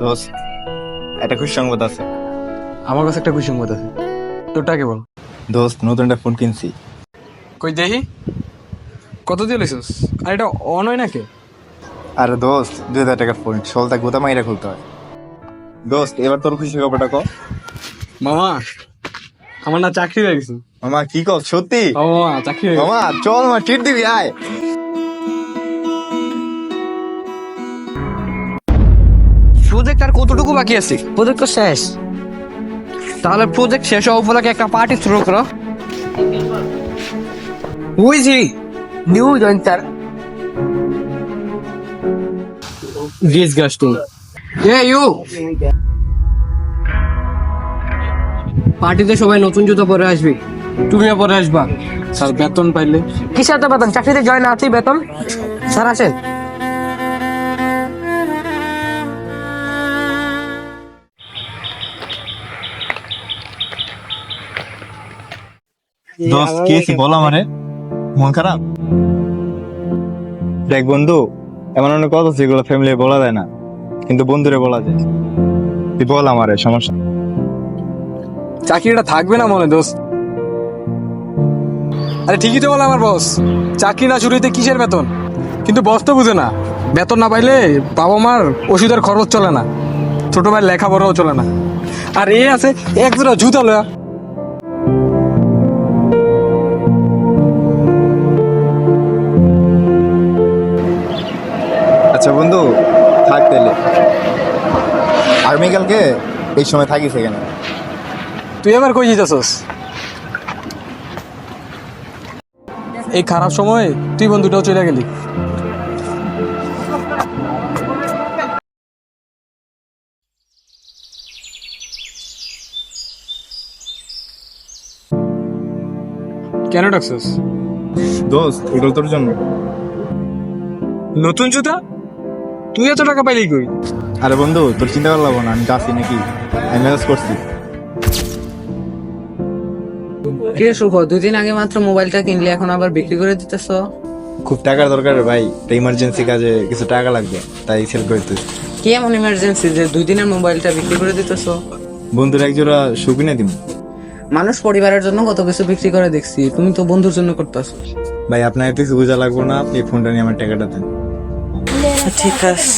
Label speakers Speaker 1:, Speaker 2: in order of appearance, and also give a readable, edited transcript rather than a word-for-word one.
Speaker 1: দোস্ত, একটা খুশি সংবাদ আছে।
Speaker 2: আমার কাছে একটা খুশি সংবাদ আছে, তোরটাকে বল।
Speaker 1: দোস্ত, নতুন একটা ফোন কিনছি।
Speaker 2: কই দেখি, কত দিয়ে লিছিস? আর এটা অন হয় নাকি?
Speaker 1: আরে দোস্ত, 2000 টাকার ফোন, সলতা গোতা মাইরা খুলতে হয়। দোস্ত, এবার তোর খুশি খবরটা ক।
Speaker 2: মামা, আমার না চাকরি হয়ে গেছে।
Speaker 1: মামা কি কর, সত্যি?
Speaker 2: মামা চাকরি হয়ে গেছে।
Speaker 1: মামা চল, মা ট্রিট দিবি, আয়।
Speaker 3: প্রজেক্ট আর কতটুকু বাকি আছে? প্রজেক্ট তো শেষ। তাহলে প্রজেক্ট শেষ হওয়া উপলক্ষে একটা পার্টি শুরু করো। Who is he? New joiner.
Speaker 2: Disgusting.
Speaker 3: Yeah, you. পার্টিতে সবাই নতুন জুতো পরে আসবি।
Speaker 2: তুমিও পরে আসবা। স্যার বেতন পাইলে?
Speaker 3: কিসের তো বেতন? চাকরিতে জয়েন আছেই বেতন। স্যার আছেন?
Speaker 1: দোস্ত, কি হয়েছে বল আমারে। মন খারাপ? দেখ বন্ধু, এমন অনেক কথা আছে যেগুলো ফ্যামিলি বলা যায় না, কিন্তু বন্ধুরে বলা যায়। তুই বল আমারে, সমস্যা।
Speaker 2: চাকরিটা থাকবে না মনে দোস্ত। আরে ঠিকই তো বলে আমার বস, চাকরি না শুরুতে কিসের বেতন, কিন্তু বস তো বুঝে না। বেতন না পাইলে বাবা মার ওষুধের খরচ চলে না, ছোট ভাইয়ের লেখাপড়াও চলে না। আর এ আছে এক জোড়া জুতা লয়া।
Speaker 1: আচ্ছা বন্ধু, থাক তাইলে। আর্মিকালকে এই সময় থাকিস এখানে।
Speaker 2: তুই এবার কই যেতেছস? এই খারাপ সময় তুই বন্ধুটাও চলে গেলি। কেন ডাকছস?
Speaker 1: দোস্ত, এগুলো তোর জন্য।
Speaker 2: নতুন জুতা? তুই এত টাকা পাইলি কই?
Speaker 1: আরে বন্ধু, তোর চিন্তা করা লাগবো না, আমি যাচ্ছি নাকি, আমি ম্যানেজ করছি।
Speaker 3: কি রে শুভ, 2 দিন আগে মাত্র মোবাইলটা কিনলে, এখন আবার বিক্রি করে দিতেছ?
Speaker 1: খুব টাকার দরকার রে ভাই, একটা ইমার্জেন্সি কাজে কিছু টাকা লাগবে, তাই সেল করে দিতেছি।
Speaker 3: কি এমন ইমার্জেন্সি যে 2 দিনের মোবাইলটা বিক্রি করে দিতেছ?
Speaker 1: বন্ধুর এক জোড়া শু কিনে দিব।
Speaker 3: মানুষ পরিবারের জন্য কত কিছু বিক্রি করে দেখছি, তুমি তো বন্ধুর জন্য করতেছো।
Speaker 1: ভাই আপনার এত কিছু বোঝা লাগবো না, আপনি ফোনটা নিয়ে আমার টাকাটা দেন।
Speaker 3: ঠিক আছে।